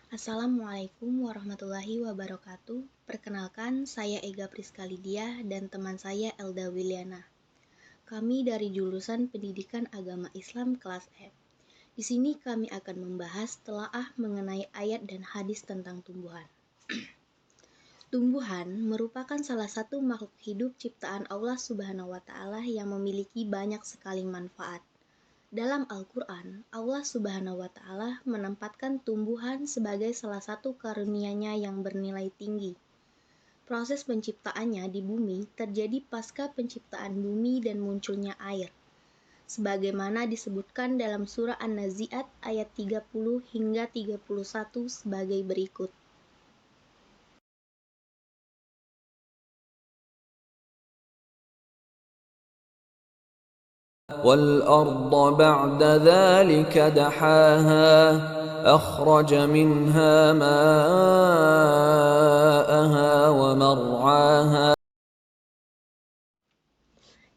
Assalamualaikum warahmatullahi wabarakatuh. Perkenalkan, saya Ega Priska Lydia dan teman saya Elda Wiliana. Kami dari jurusan Pendidikan Agama Islam kelas F. Di sini kami akan membahas telaah mengenai ayat dan hadis tentang tumbuhan. Tumbuhan merupakan salah satu makhluk hidup ciptaan Allah Subhanahu wa Ta'ala yang memiliki banyak sekali manfaat. Dalam Al-Quran, Allah Subhanahu wa Ta'ala menempatkan tumbuhan sebagai salah satu karunia-Nya yang bernilai tinggi. Proses penciptaannya di bumi terjadi pasca penciptaan bumi dan munculnya air. Sebagaimana disebutkan dalam surah An-Nazi'at ayat 30 hingga 31 sebagai berikut. وَالْأَرْضَ بَعْدَ ذَلِكَ دَحَاهَا أَخْرَجَ مِنْهَا مَاءَهَا وَمَرْعَاهَا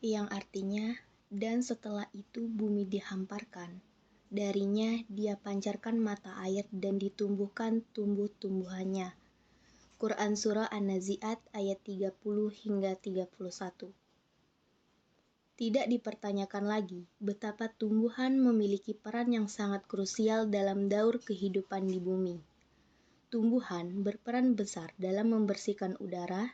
Yang artinya, dan setelah itu bumi dihamparkan. Darinya dia pancarkan mata air dan ditumbuhkan tumbuh-tumbuhannya. Quran Surah An-Nazi'at ayat 30 hingga 31. Tidak dipertanyakan lagi betapa tumbuhan memiliki peran yang sangat krusial dalam daur kehidupan di bumi. Tumbuhan berperan besar dalam membersihkan udara,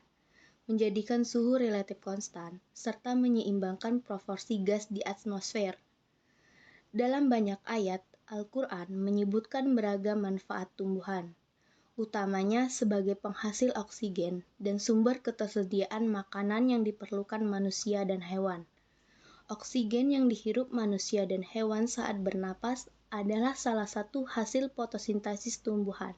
menjadikan suhu relatif konstan, serta menyeimbangkan proporsi gas di atmosfer. Dalam banyak ayat, Al-Quran menyebutkan beragam manfaat tumbuhan, utamanya sebagai penghasil oksigen dan sumber ketersediaan makanan yang diperlukan manusia dan hewan. Oksigen yang dihirup manusia dan hewan saat bernapas adalah salah satu hasil fotosintesis tumbuhan.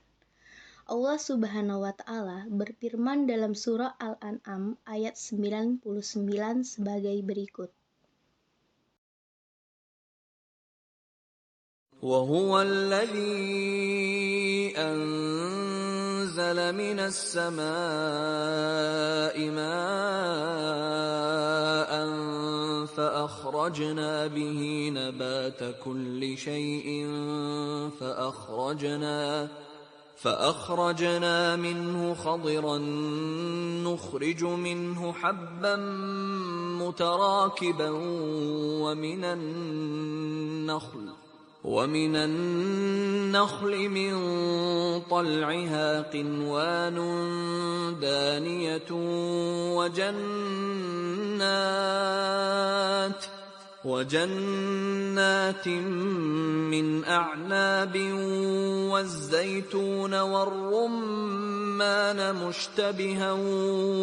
Allah Subhanahu wa Ta'ala berfirman dalam surah Al-An'am ayat 99 sebagai berikut. وَهُوَ الَّذِي أَنزَلَ مِنَ السَّمَاءِ مَاءً فَأَخْرَجْنَا بِهِ نَبَاتَ كُلِّ شَيْءٍ فأخرجنا منه خضرا نخرج منه حبا متراكبا ومن النخل من طلعها قنوان دانية وجنات من أعناب والزيتون والرمان مشتبها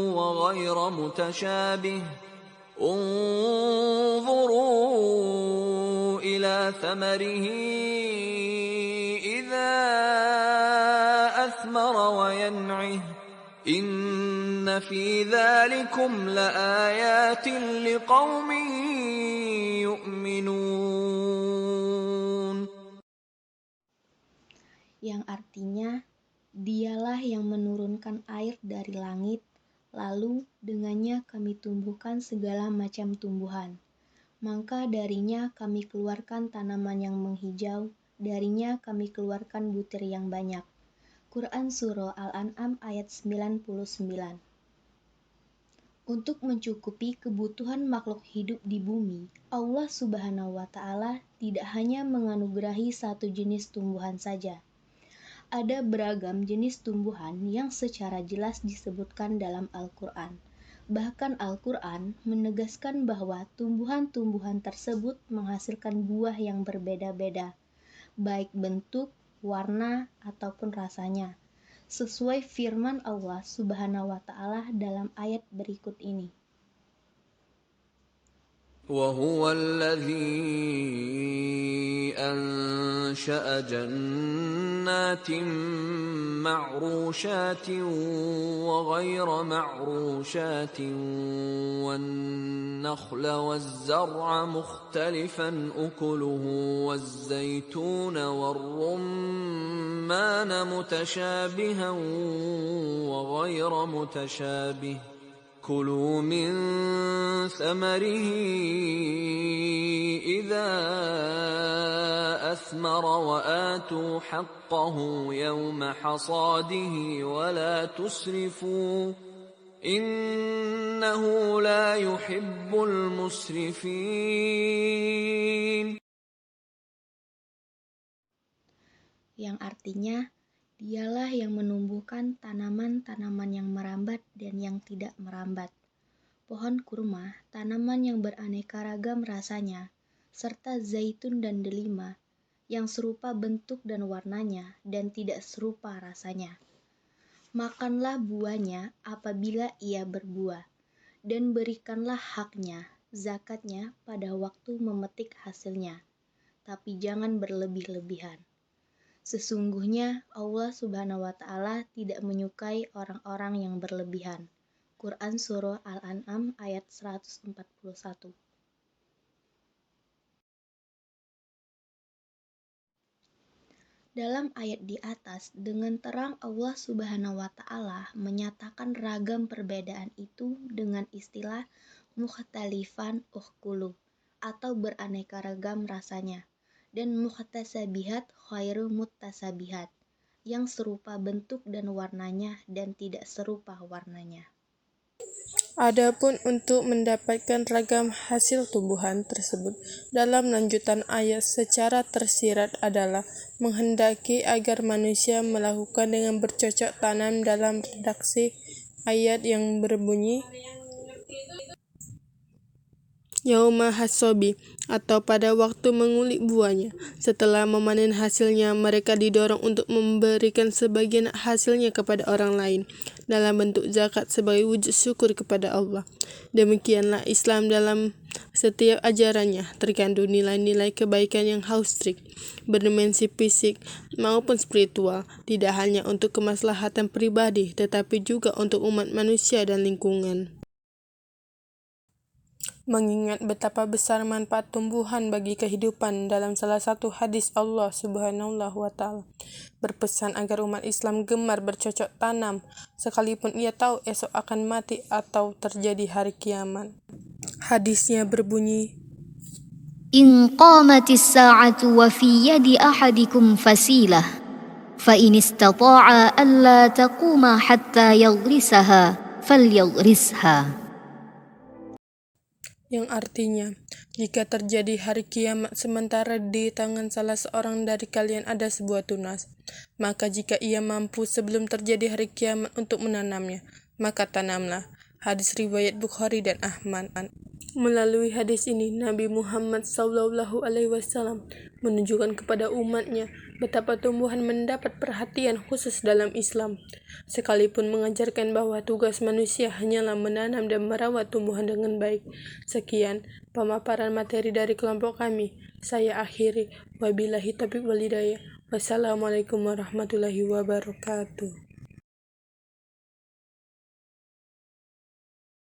وغير متشابه انظروا إلى ثمره إذا أثمر وينعه إن في ذلكم لآيات لقوم يؤمنون. Yang artinya, dialah yang menurunkan air dari langit, lalu dengannya kami tumbuhkan segala macam tumbuhan. Maka darinya kami keluarkan tanaman yang menghijau, darinya kami keluarkan butir yang banyak. Quran Surah Al-An'am ayat 99. Untuk mencukupi kebutuhan makhluk hidup di bumi, Allah Subhanahu wa Ta'ala tidak hanya menganugerahi satu jenis tumbuhan saja. Ada beragam jenis tumbuhan yang secara jelas disebutkan dalam Al-Quran. Bahkan Al-Quran menegaskan bahwa tumbuhan-tumbuhan tersebut menghasilkan buah yang berbeda-beda, baik bentuk, warna, ataupun rasanya, sesuai firman Allah Subhanahu wa Ta'ala dalam ayat berikut ini. وهو الذي أنشأ جنات معروشات وغير معروشات والنخل والزرع مختلفا أكله والزيتون والرمان متشابها وغير متشابه كلوا من ثمره إذا أثمر وآتوا حقه يوم حصاده ولا تسرفوا إنه لا يحب المسرفين. Yang artinya, dialah yang menumbuhkan tanaman-tanaman yang merambat dan yang tidak merambat. Pohon kurma, tanaman yang beraneka ragam rasanya, serta zaitun dan delima, yang serupa bentuk dan warnanya dan tidak serupa rasanya. Makanlah buahnya apabila ia berbuah, dan berikanlah haknya, zakatnya pada waktu memetik hasilnya, tapi jangan berlebih-lebihan. Sesungguhnya Allah Subhanahu wa Ta'ala tidak menyukai orang-orang yang berlebihan. Quran Surah Al-An'am ayat 141. Dalam ayat di atas, dengan terang Allah Subhanahu wa Ta'ala menyatakan ragam perbedaan itu dengan istilah mukhtalifan ukhkulu atau beraneka ragam rasanya, dan mukhtasabihat khairu muttasabihat, yang serupa bentuk dan warnanya dan tidak serupa warnanya. Adapun untuk mendapatkan ragam hasil tumbuhan tersebut, dalam lanjutan ayat secara tersirat adalah menghendaki agar manusia melakukan dengan bercocok tanam dalam redaksi ayat yang berbunyi Yauma hasobi, atau pada waktu mengulik buahnya. Setelah memanen hasilnya, mereka didorong untuk memberikan sebagian hasilnya kepada orang lain dalam bentuk zakat sebagai wujud syukur kepada Allah. Demikianlah Islam dalam setiap ajarannya terkandung nilai-nilai kebaikan yang haustrik, berdimensi fisik maupun spiritual, tidak hanya untuk kemaslahatan pribadi tetapi juga untuk umat manusia dan lingkungan. Mengingat betapa besar manfaat tumbuhan bagi kehidupan, dalam salah satu hadis Allah Subhanahu wa Ta'ala berpesan agar umat Islam gemar bercocok tanam sekalipun ia tahu esok akan mati atau terjadi hari kiamat. Hadisnya berbunyi, In qamatis sa'atu wa fi yadi ahadikum fasilah fa in istata'a alla taquma hatta yaghrisaha falyaghrisha. yang artinya, jika terjadi hari kiamat sementara di tangan salah seorang dari kalian ada sebuah tunas, maka jika ia mampu sebelum terjadi hari kiamat untuk menanamnya, maka tanamlah. Hadis riwayat Bukhari dan Ahmad. Melalui hadis ini, Nabi Muhammad SAW menunjukkan kepada umatnya betapa tumbuhan mendapat perhatian khusus dalam Islam, sekalipun mengajarkan bahwa tugas manusia hanyalah menanam dan merawat tumbuhan dengan baik. Sekian pemaparan materi dari kelompok kami. Saya akhiri. Wabillahi taufiq wal hidayah. Wassalamualaikum warahmatullahi wabarakatuh.